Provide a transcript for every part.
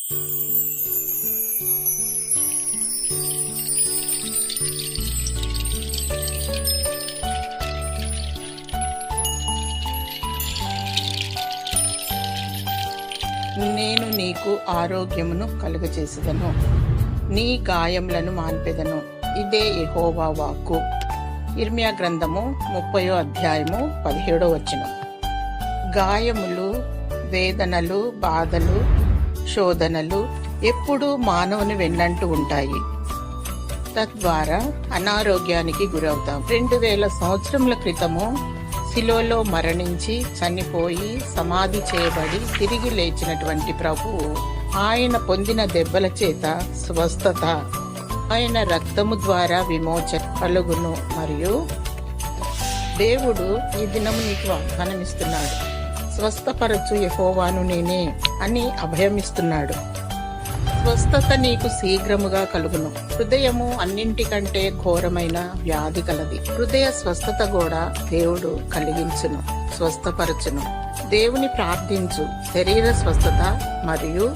నేను నీకు ఆరోగ్యమును కలుగచేసెదను, నీ గాయములను మాన్పెదను. ఇదే యెహోవా వాక్కు. ఇర్మియా గ్రంథము 30వ అధ్యాయము 17వ వచనం. గాయములు, వేదనలు, బాధలు, శోధనలు ఎప్పుడూ మానవుని వెన్నంటూ ఉంటాయి. తద్వారా అనారోగ్యానికి గురవుతాం. 2000 సంవత్సరముల క్రితము శిలోలో మరణించి చనిపోయి సమాధి చేయబడి తిరిగి లేచినటువంటి ప్రభువు, ఆయన పొందిన దెబ్బల చేత స్వస్థత, ఆయన రక్తము ద్వారా విమోచన కలుగును. మరియు దేవుడు ఈ దినము నీకు వాగ్దానమిస్తున్నాడు. స్వస్థపరచు యెహోవాను నేనే అని అభయమిస్తున్నాడు. స్వస్థత నీకు శీఘ్రముగా కలుగును. హృదయము అన్నింటికంటే ఘోరమైన వ్యాధి కలది. హృదయ స్వస్థత కూడా దేవుడు కలిగించును, స్వస్థపరచును. దేవుని ప్రార్థించు, శరీర స్వస్థత మరియు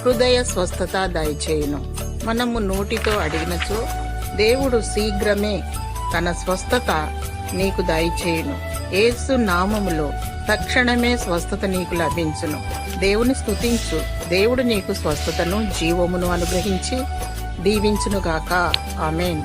హృదయ స్వస్థత దయచేయును. మనము నోటితో అడిగినచో దేవుడు శీఘ్రమే తన స్వస్థత నీకు దయచేయును. యేసు నామములో తక్షణమే స్వస్థత నీకు లభించును. దేవుని స్తుతించు. దేవుడు నీకు స్వస్థతను, జీవమును అనుగ్రహించి దీవించునుగాక. ఆమేన్.